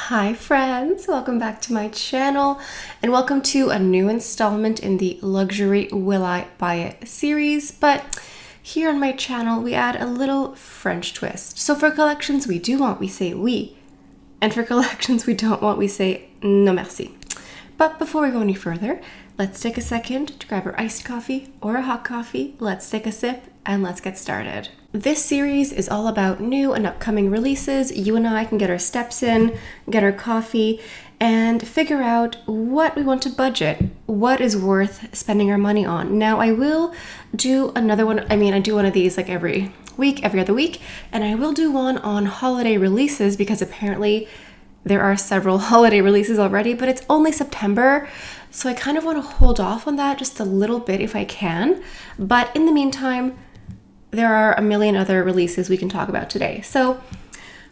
Hi friends, welcome back to my channel and welcome to a new installment in the Luxury Will I Buy It series. But here on my channel we add a little French twist. So for collections we do want, we say oui, and for collections we don't want, we say non merci. But before we go any further, let's take a second to grab our iced coffee or a hot coffee. Let's take a sip and let's get started. This series is all about new and upcoming releases. You and I can get our steps in, get our coffee, and figure out what we want to budget, what is worth spending our money on. Now, I will do another one. I do one of these like every week, every other week, and I will do one on holiday releases because apparently there are several holiday releases already, but it's only September. So I kind of want to hold off on that just a little bit if I can. But in the meantime, there are a million other releases we can talk about today. So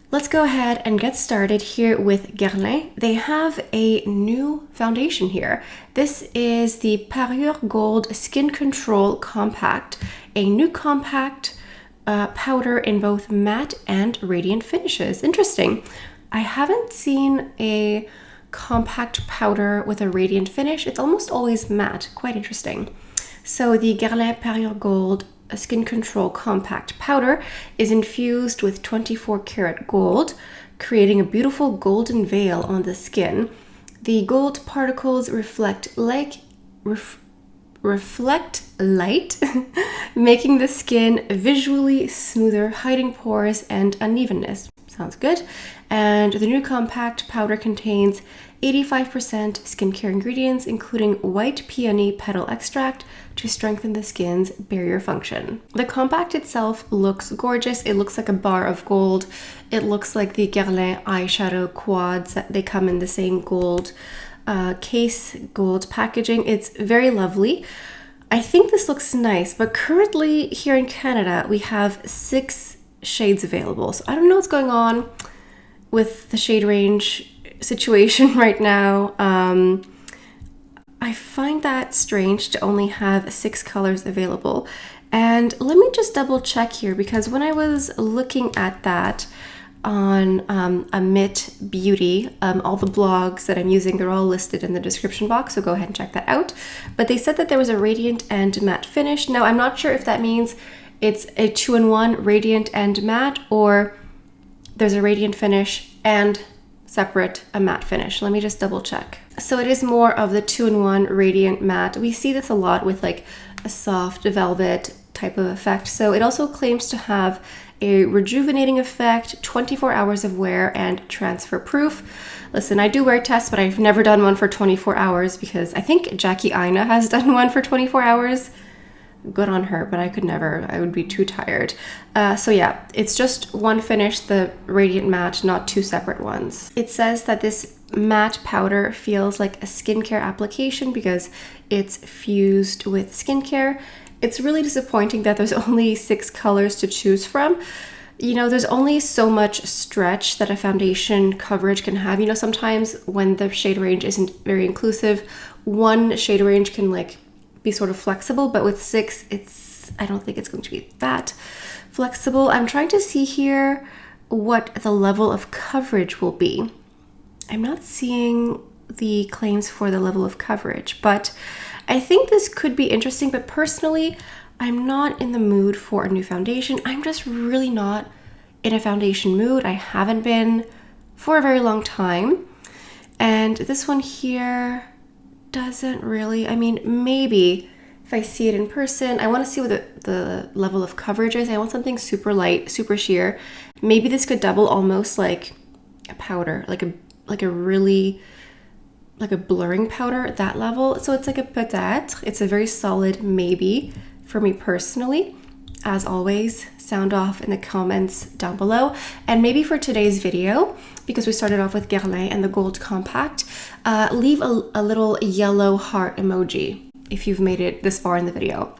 let's go ahead and get started here with Guerlain. They have a new foundation here. This is the Parure Gold Skin Control Compact, a new compact powder in both matte and radiant finishes. Interesting. I haven't seen a compact powder with a radiant finish. It's almost always matte. Quite interesting. So the Guerlain Parure Gold Skin Control Compact Powder is infused with 24 karat gold, creating a beautiful golden veil on the skin. The gold particles reflect light, making the skin visually smoother, hiding pores and unevenness. Sounds good. And the new compact powder contains 85% skincare ingredients, including white peony petal extract to strengthen the skin's barrier function. The compact itself looks gorgeous. It looks like a bar of gold. It looks like the Guerlain eyeshadow quads. They come in the same gold case, gold packaging. It's very lovely. I think this looks nice, but currently here in Canada, we have 6 shades available. So I don't know what's going on with the shade range situation right now. I find that strange to only have 6 colors available. And let me just double check here, because when I was looking at that on Amit Beauty, all the blogs that I'm using, they're all listed in the description box, so go ahead and check that out. But they said that there was a radiant and matte finish. Now, I'm not sure if that means it's a 2-in-1 radiant and matte, or there's a radiant finish and separate a matte finish. Let me just double check. So it is more of the 2-in-1 radiant matte. We see this a lot with like a soft velvet type of effect. So it also claims to have a rejuvenating effect, 24 hours of wear, and transfer proof. Listen, I do wear tests, but I've never done one for 24 hours because I think Jackie Aina has done one for 24 hours. Good on her, but I could never. I would be too tired. So yeah, it's just one finish, the radiant matte, not 2 separate ones. It says that this matte powder feels like a skincare application because it's fused with skincare. It's really disappointing that there's only 6 colors to choose from. You know, there's only so much stretch that a foundation coverage can have. You know, sometimes when the shade range isn't very inclusive, one shade range can like be sort of flexible, but with 6, I don't think it's going to be that flexible. I'm trying to see here what the level of coverage will be. I'm not seeing the claims for the level of coverage, but I think this could be interesting. But personally, I'm not in the mood for a new foundation. I'm just really not in a foundation mood. I haven't been for a very long time. And this one here doesn't really, maybe if I see it in person. I want to see what the level of coverage is. I want something super light, super sheer. Maybe this could double almost like a powder, like a really, like a blurring powder at that level. So it's like a peut-être. It's a very solid maybe for me personally. As always, sound off in the comments down below. And maybe for today's video, because we started off with Guerlain and the gold compact, leave a little yellow heart emoji if you've made it this far in the video.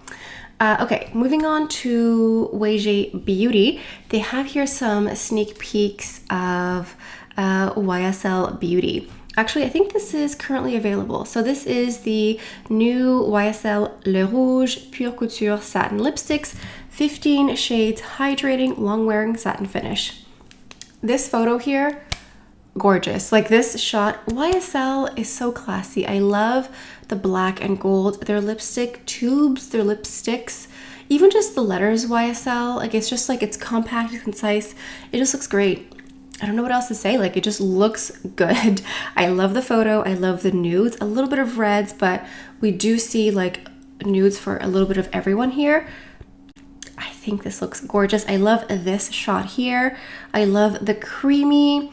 Okay, moving on to Weiji Beauty. They have here some sneak peeks of YSL Beauty. Actually, I think this is currently available. So this is the new YSL Le Rouge Pure Couture Satin Lipsticks, 15 shades hydrating, long-wearing satin finish. This photo here gorgeous. Like this shot, YSL is so classy. I love the black and gold. Their lipstick tubes, their lipsticks, even just the letters YSL, like it's just like it's compact, concise. It just looks great. I don't know what else to say. Like it just looks good. I love the photo. I love the nudes, a little bit of reds, but we do see like nudes for a little bit of everyone here. I think this looks gorgeous. I love this shot here. I love the creamy,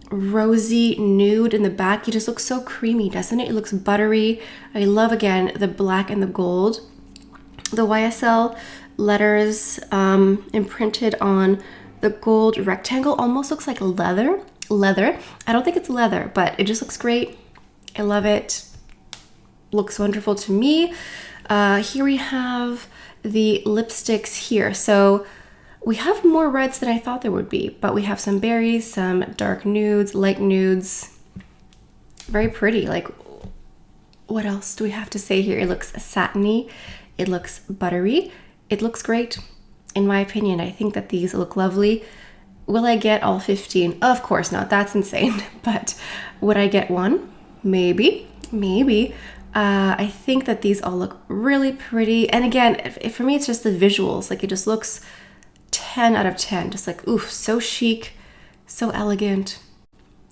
rosy nude in the back. It just looks so creamy, doesn't it? It looks buttery. I love, again, the black and the gold. The YSL letters imprinted on the gold rectangle almost looks like leather. I don't think it's leather, but it just looks great. I love it. Looks wonderful to me. Here we have the lipsticks here. So we have more reds than I thought there would be, but we have some berries, some dark nudes, light nudes. Very pretty. Like, what else do we have to say here? It looks satiny. It looks buttery. It looks great. In my opinion, I think that these look lovely. Will I get all 15? Of course not. That's insane. But would I get one? Maybe. I think that these all look really pretty. And again, for me, it's just the visuals. Like it just looks 10 out of 10. Just like, oof, so chic, so elegant.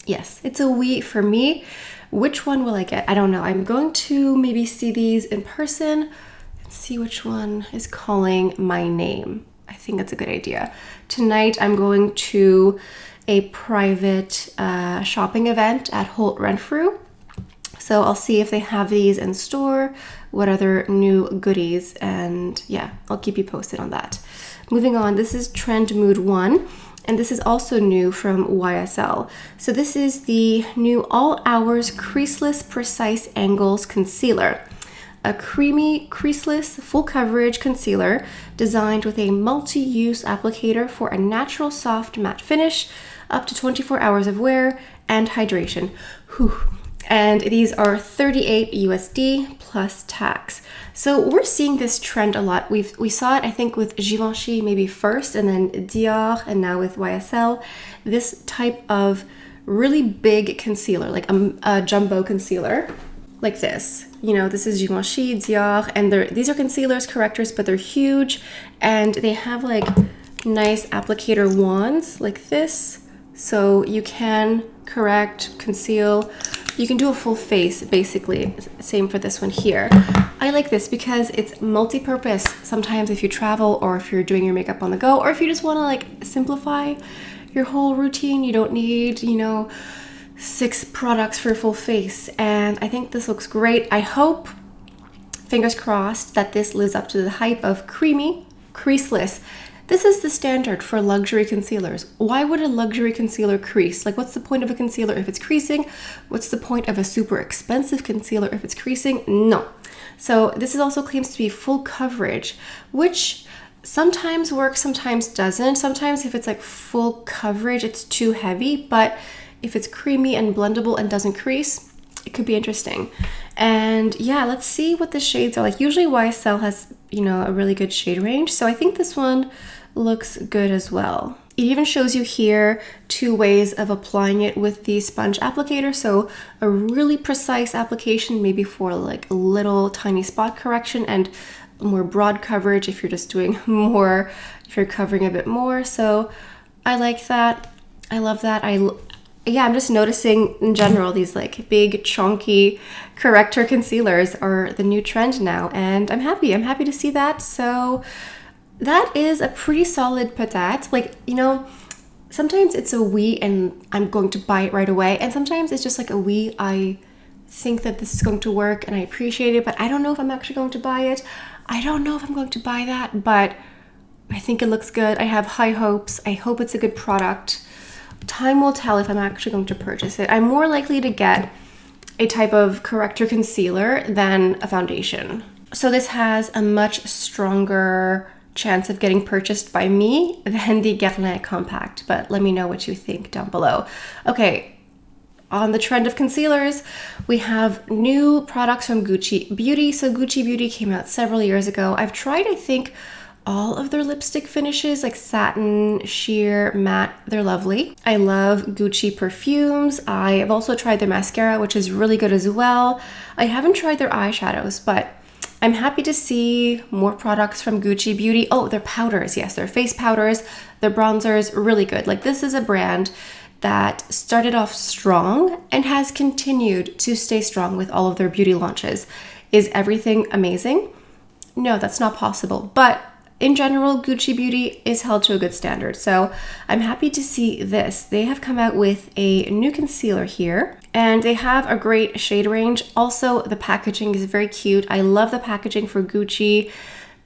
Yes, it's a oui for me. Which one will I get? I don't know. I'm going to maybe see these in person and see which one is calling my name. I think that's a good idea. Tonight, I'm going to a private shopping event at Holt Renfrew. So I'll see if they have these in store, what other new goodies, and yeah, I'll keep you posted on that. Moving on, this is Trend Mood 1, and this is also new from YSL. So this is the new All Hours Creaseless Precise Angles Concealer. A creamy, creaseless, full coverage concealer designed with a multi-use applicator for a natural, soft, matte finish, up to 24 hours of wear, and hydration. Whew. And these are $38 USD plus tax. So we're seeing this trend a lot. We saw it, I think, with Givenchy maybe first, and then Dior, and now with YSL. This type of really big concealer, like a jumbo concealer, like this. You know, this is Givenchy, Dior, and these are concealers, correctors, but they're huge, and they have like nice applicator wands like this. So you can correct, conceal. You can do a full face, basically. Same for this one here. I like this because it's multi-purpose. Sometimes if you travel or if you're doing your makeup on the go, or if you just want to like simplify your whole routine, you don't need, 6 products for a full face. And I think this looks great. I hope, fingers crossed, that this lives up to the hype of creamy, creaseless. This is the standard for luxury concealers. Why would a luxury concealer crease? Like, what's the point of a concealer if it's creasing? What's the point of a super expensive concealer if it's creasing? No. So this is also claims to be full coverage, which sometimes works, sometimes doesn't. Sometimes if it's like full coverage, it's too heavy, but if it's creamy and blendable and doesn't crease, it could be interesting. And yeah, let's see what the shades are like. Usually YSL has, a really good shade range. So I think this one looks good as well. It even shows you here 2 ways of applying it with the sponge applicator. So a really precise application, maybe for like a little tiny spot correction, and more broad coverage if you're just doing more, if you're covering a bit more. So I like that. I love that. I'm just noticing in general these like big chunky corrector concealers are the new trend now, and I'm happy to see that. So that is a pretty solid patate. Like, sometimes it's a oui and I'm going to buy it right away, and sometimes it's just like a oui, I think that this is going to work and I appreciate it, but I don't know if I'm actually going to buy it. I don't know if I'm going to buy that, but I think it looks good. I have high hopes. I hope it's a good product. Time will tell if I'm actually going to purchase it. I'm more likely to get a type of corrector concealer than a foundation. So this has a much stronger chance of getting purchased by me than the Guerlain compact, but let me know what you think down below. Okay, on the trend of concealers, we have new products from Gucci Beauty. So Gucci Beauty came out several years ago. I've tried, I think, all of their lipstick finishes, like satin, sheer, matte. They're lovely. I love Gucci perfumes. I have also tried their mascara, which is really good as well. I haven't tried their eyeshadows, but I'm happy to see more products from Gucci Beauty. Oh, their powders. Yes, their face powders, their bronzers, really good. Like, this is a brand that started off strong and has continued to stay strong with all of their beauty launches. Is everything amazing? No, that's not possible. But in general, Gucci Beauty is held to a good standard. So I'm happy to see this. They have come out with a new concealer here, and they have a great shade range. Also, the packaging is very cute. I love the packaging for Gucci.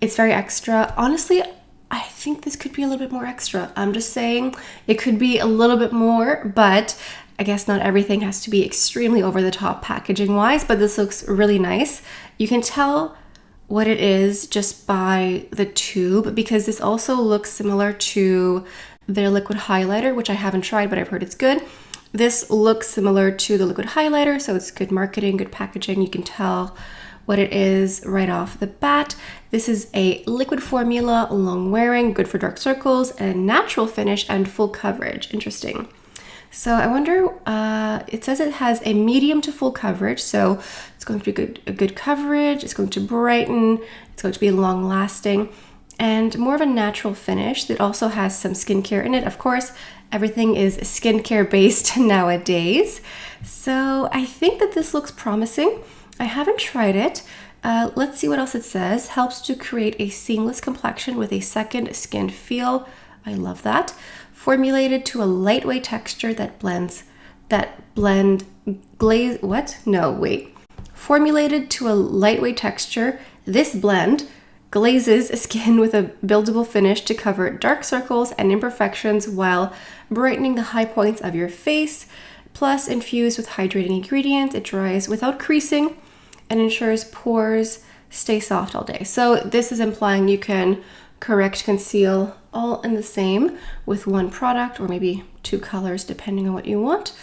It's very extra. Honestly, I think this could be a little bit more extra. I'm just saying it could be a little bit more, but I guess not everything has to be extremely over the top packaging wise, but this looks really nice. You can tell what it is just by the tube, because this also looks similar to their liquid highlighter, which I haven't tried, but I've heard it's good. This looks similar to the liquid highlighter, so it's good marketing, good packaging. You can tell what it is right off the bat. This is a liquid formula, long wearing, good for dark circles, and natural finish and full coverage. Interesting. So I wonder, it says it has a medium to full coverage, so it's going to be a good coverage, it's going to brighten, it's going to be long lasting, and more of a natural finish. It also has some skincare in it. Of course, everything is skincare based nowadays. So I think that this looks promising. I haven't tried it. Let's see what else it says. Helps to create a seamless complexion with a glaze Formulated to a lightweight texture, this blend glazes skin with a buildable finish to cover dark circles and imperfections while brightening the high points of your face. Plus, infused with hydrating ingredients, it dries without creasing and ensures pores stay soft all day. So this is implying you can correct, conceal all in the same with one product, or maybe two colors depending on what you want.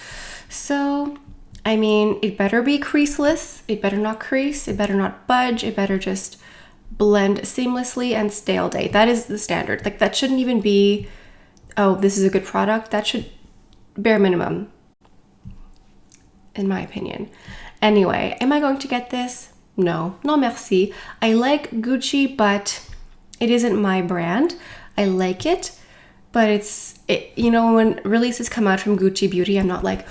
So I mean, it better be creaseless, it better not crease, it better not budge, it better just blend seamlessly and stay all day. That is the standard. Like, that shouldn't even be, oh, this is a good product. That should, bare minimum, in my opinion. Anyway, am I going to get this? No, no merci. I like Gucci, but it isn't my brand. I like it, but you know, when releases come out from Gucci Beauty, I'm not like,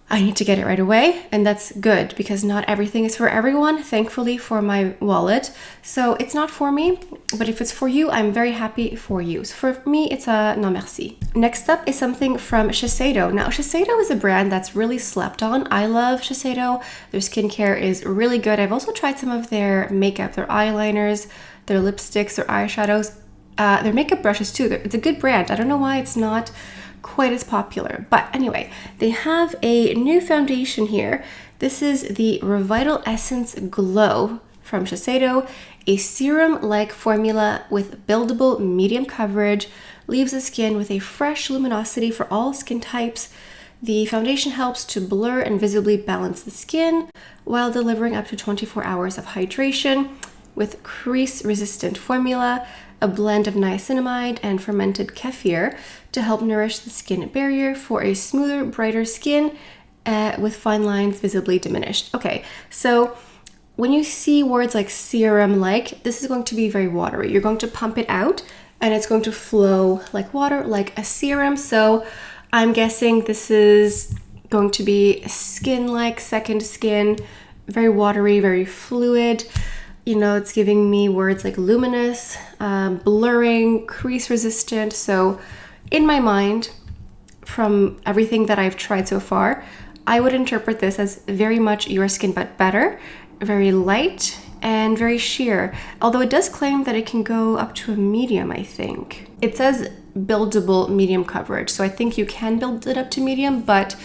I need to get it right away. And that's good, because not everything is for everyone, thankfully, for my wallet. So it's not for me, but if it's for you, I'm very happy for you. So for me, it's a non merci. Next up is something from Shiseido. Now, Shiseido is a brand that's really slept on. I love Shiseido. Their skincare is really good. I've also tried some of their makeup, their eyeliners, their lipsticks, their eyeshadows, their makeup brushes too. It's a good brand. I don't know why it's not quite as popular, but anyway, they have a new foundation here. This is the Revital Essence Glow from Shiseido, a serum-like formula with buildable medium coverage, leaves the skin with a fresh luminosity for all skin types. The foundation helps to blur and visibly balance the skin while delivering up to 24 hours of hydration with crease-resistant formula, a blend of niacinamide and fermented kefir to help nourish the skin barrier for a smoother, brighter skin with fine lines visibly diminished. Okay, so when you see words like serum-like, this is going to be very watery. You're going to pump it out and it's going to flow like water, like a serum. So I'm guessing this is going to be skin-like, second skin, very watery, very fluid. You know, it's giving me words like luminous, blurring, crease resistant. So in my mind, from everything that I've tried so far, I would interpret this as very much your skin, but better, very light and very sheer. Although it does claim that it can go up to a medium, I think. It says buildable medium coverage. So I think you can build it up to medium, but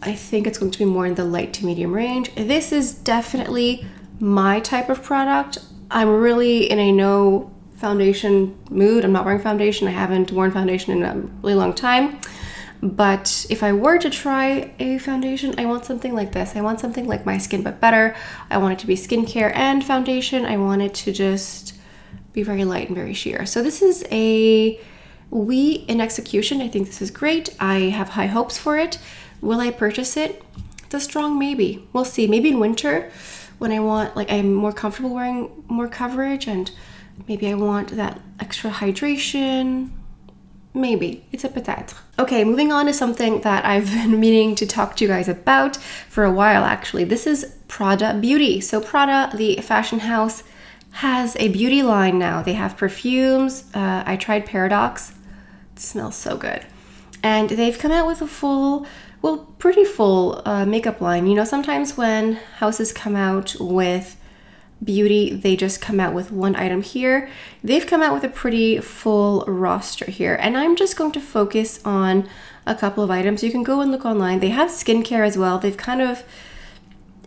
I think it's going to be more in the light to medium range. This is definitely my type of product. I'm really in a no foundation mood. I'm not wearing foundation. I haven't worn foundation in a really long time. But if I were to try a foundation, I want something like this. I want something like my skin, but better. I want it to be skincare and foundation. I want it to just be very light and very sheer. So this is a Oui in execution. I think this is great. I have high hopes for it. Will I purchase it? It's a strong maybe. We'll see. Maybe in winter when I want, like, I'm more comfortable wearing more coverage and maybe I want that extra hydration. Maybe. It's a peut-être. Okay, moving on to something that I've been meaning to talk to you guys about for a while, actually. This is Prada Beauty. So Prada, the fashion house, has a beauty line now. They have perfumes. I tried Paradox. It smells so good. And they've come out with a full, well, pretty full makeup line. You know, sometimes when houses come out with beauty, they just come out with one item here. They've come out with a pretty full roster here. And I'm just going to focus on a couple of items. You can go and look online. They have skincare as well. They've kind of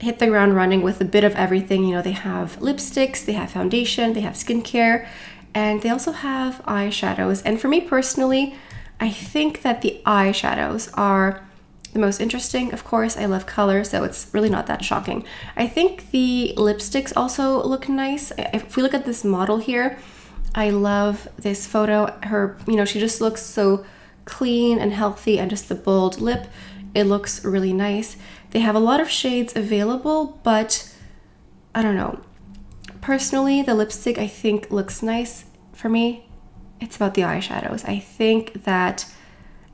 hit the ground running with a bit of everything. You know, they have lipsticks, they have foundation, they have skincare, and they also have eyeshadows. And for me personally, I think that the eyeshadows are the most interesting. Of course, I love color, so it's really not that shocking. I think the lipsticks also look nice. If we look at this model here, I love this photo. Her, you know, she just looks so clean and healthy, and just the bold lip, it looks really nice. They have a lot of shades available, but I don't know. Personally, the lipstick I think looks nice. For me, it's about the eyeshadows. I think that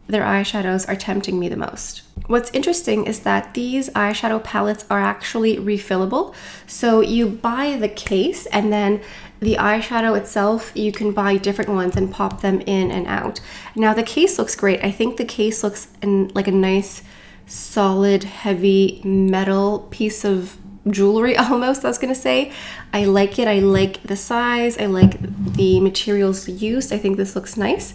their eyeshadows are tempting me the most. What's interesting is that these eyeshadow palettes are actually refillable. So you buy the case and then the eyeshadow itself, you can buy different ones and pop them in and out. Now the case looks great. I think the case looks like a nice, solid, heavy metal piece of jewelry almost, I was gonna say. I like it. I like the size. I like the materials used. I think this looks nice.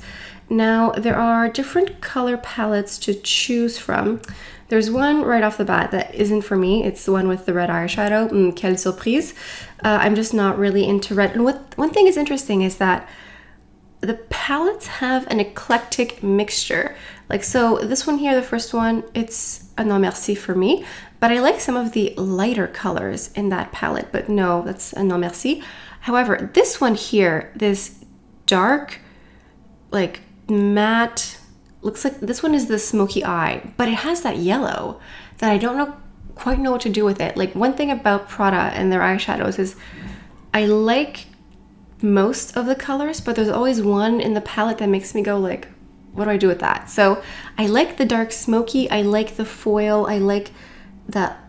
Now, there are different color palettes to choose from. There's one right off the bat that isn't for me. It's the one with the red eyeshadow. Quelle surprise. I'm just not really into red. And one thing is interesting is that the palettes have an eclectic mixture. Like, so this one here, the first one, it's a non merci for me. But I like some of the lighter colors in that palette. But no, that's a non merci. However, this one here, this dark, like, matte, looks like this one is the smoky eye, but it has that yellow that I don't quite know what to do with it. Like, one thing about Prada and their eyeshadows is I like most of the colors, but there's always one in the palette that makes me go like, what do I do with that? So I like the dark smoky, I like the foil, I like that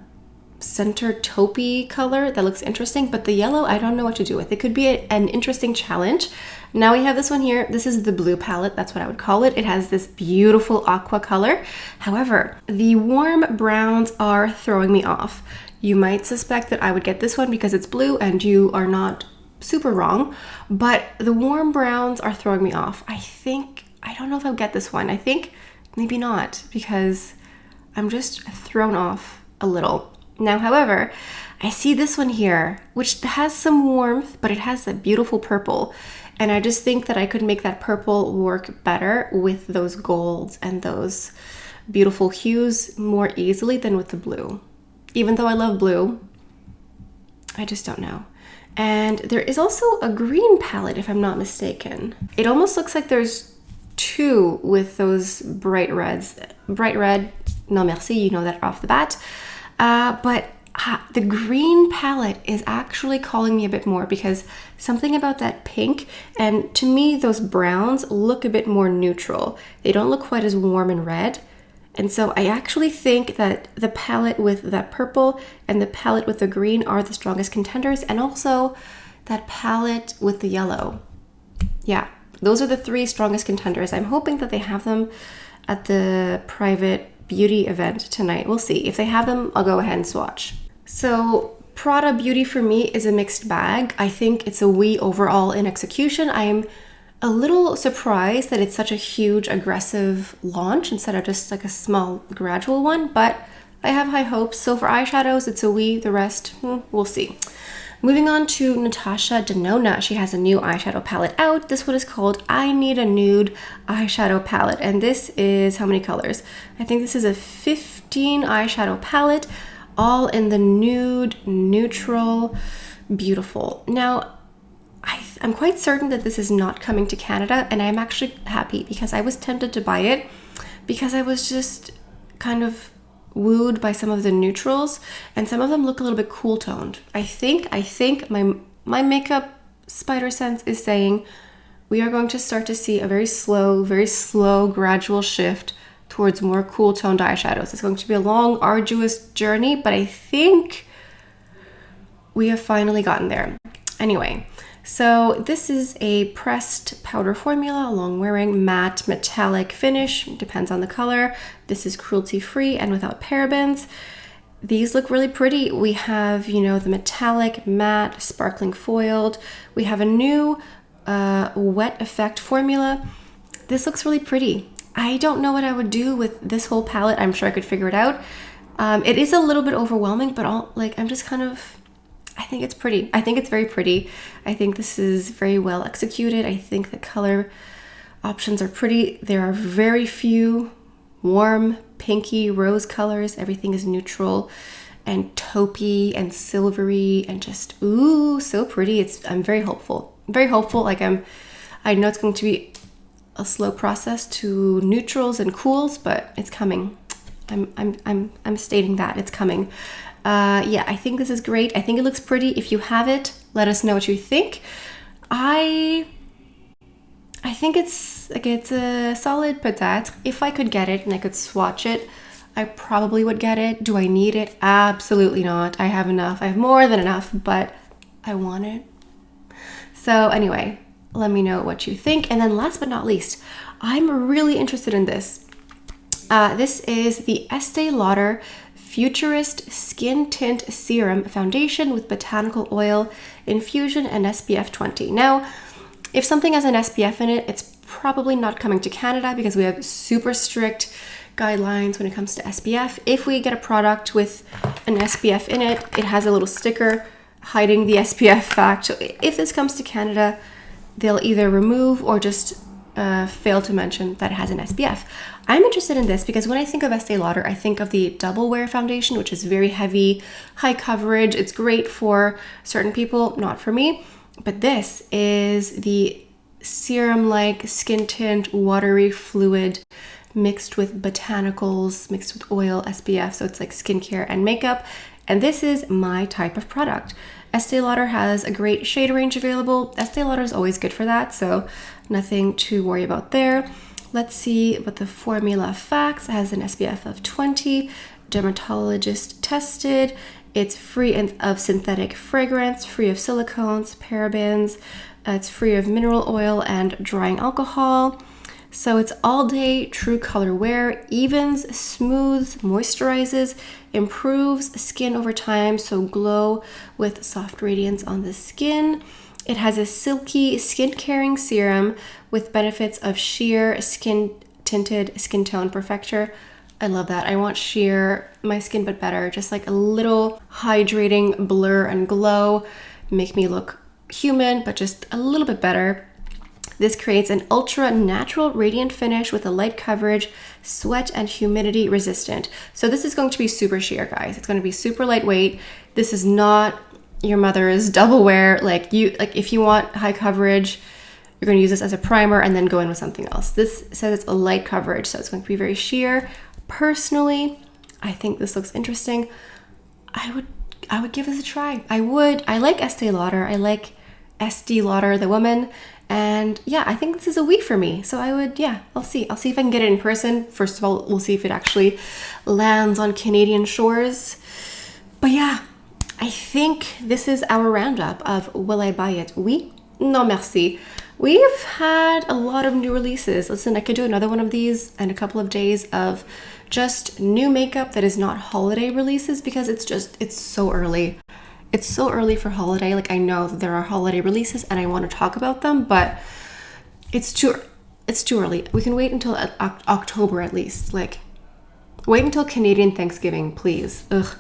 center taupey color that looks interesting, but the yellow I don't know what to do with. It could be an interesting challenge. Now we have this one here. This is the blue palette. That's what I would call it. It has this beautiful aqua color. However, the warm browns are throwing me off. You might suspect that I would get this one because it's blue, and you are not super wrong, but the warm browns are throwing me off. I don't know if I'll get this one. I think maybe not, because I'm just thrown off a little. Now, however, I see this one here, which has some warmth, but it has a beautiful purple. And I just think that I could make that purple work better with those golds and those beautiful hues more easily than with the blue. Even though I love blue, I just don't know. And there is also a green palette, if I'm not mistaken. It almost looks like there's two with those bright reds. Bright red, non merci, you know that off the bat. But the green palette is actually calling me a bit more, because something about that pink, and to me those browns look a bit more neutral. They don't look quite as warm and red. And so I actually think that the palette with that purple and the palette with the green are the strongest contenders, and also that palette with the yellow. Yeah, those are the three strongest contenders. I'm hoping that they have them at the private beauty event tonight. We'll see. If they have them, I'll go ahead and swatch. So Prada Beauty for me is a mixed bag. I think it's a oui overall in execution. I'm a little surprised that it's such a huge, aggressive launch instead of just like a small, gradual one, but I have high hopes. So for eyeshadows, it's a oui. The rest, we'll see. Moving on to Natasha Denona. She has a new eyeshadow palette out. This one is called I Need a Nude eyeshadow palette. And this is how many colors? I think this is a 15 eyeshadow palette, all in the nude, neutral, beautiful. Now, I'm quite certain that this is not coming to Canada, and I'm actually happy because I was tempted to buy it because I was just kind of wooed by some of the neutrals, and some of them look a little bit cool toned. I think my makeup spider sense is saying we are going to start to see a very slow, gradual shift towards more cool toned eyeshadows. It's going to be a long, arduous journey, but I think we have finally gotten there. Anyway, so this is a pressed powder formula, long wearing matte metallic finish, depends on the color. This is cruelty free and without parabens. These look really pretty. We have, you know, the metallic, matte, sparkling foiled. We have a new wet effect formula. This looks really pretty. I don't know what I would do with this whole palette. I'm sure I could figure it out. It is a little bit overwhelming, but I'm just kind of, I think it's pretty. I think it's very pretty. I think this is very well executed. I think the color options are pretty. There are very few warm, pinky, rose colors. Everything is neutral and taupey and silvery and just, ooh, so pretty. I'm very hopeful. Very hopeful. Like I know it's going to be a slow process to neutrals and cools, but it's coming. I'm stating that it's coming. Yeah, I think this is great. I think it looks pretty. If you have it, let us know what you think. I think it's a solid peut-être. If I could get it and I could swatch it, I probably would get it. Do I need it? Absolutely not. I have enough. I have more than enough, but I want it. So anyway, let me know what you think. And then last but not least, I'm really interested in this. This is the Estee Lauder Futurist Skin Tint Serum Foundation with botanical oil infusion and SPF 20. Now, if something has an SPF in it, it's probably not coming to Canada because we have super strict guidelines when it comes to SPF. If we get a product with an SPF in it, it has a little sticker hiding the SPF fact. So if this comes to Canada, they'll either remove or just fail to mention that it has an SPF. I'm interested in this because when I think of Estee Lauder, I think of the Double Wear foundation, which is very heavy, high coverage. It's great for certain people, not for me. But this is the serum-like skin tint, watery fluid mixed with botanicals, mixed with oil, SPF. So it's like skincare and makeup. And this is my type of product. Estee Lauder has a great shade range available. Estee Lauder is always good for that, so nothing to worry about there. Let's see what the formula facts. It has an SPF of 20, dermatologist tested. It's free of synthetic fragrance, free of silicones, parabens. It's free of mineral oil and drying alcohol. So it's all day true color wear, evens, smooths, moisturizes, improves skin over time, so glow with soft radiance on the skin. It has a silky skin caring serum with benefits of sheer skin tinted skin tone perfector. I love that. I want sheer my skin but better, just like a little hydrating blur and glow, make me look human but just a little bit better. This creates an ultra natural radiant finish with a light coverage, sweat and humidity resistant. So this is going to be super sheer, guys. It's going to be super lightweight. This is not your mother's double wear. Like if you want high coverage, you're going to use this as a primer and then go in with something else. This says it's a light coverage, so it's going to be very sheer. Personally, I think this looks interesting. I would give this a try. I like Estee Lauder. I like Estee Lauder, the woman. And yeah, I think this is a oui for me. So I'll see. I'll see if I can get it in person. First of all, we'll see if it actually lands on Canadian shores. But yeah, I think this is our roundup of Will I Buy It? Oui? Non merci. We've had a lot of new releases. Listen, I could do another one of these in a couple of days of just new makeup that is not holiday releases because it's so early. It's so early for holiday. Like, I know that there are holiday releases and I want to talk about them, but it's too early. We can wait until October at least. Like, wait until Canadian Thanksgiving, please. Ugh.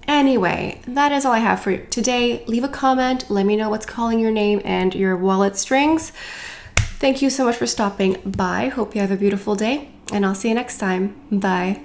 Anyway, that is all I have for today. Leave a comment. Let me know what's calling your name and your wallet strings. Thank you so much for stopping by. Hope you have a beautiful day, and I'll see you next time. Bye.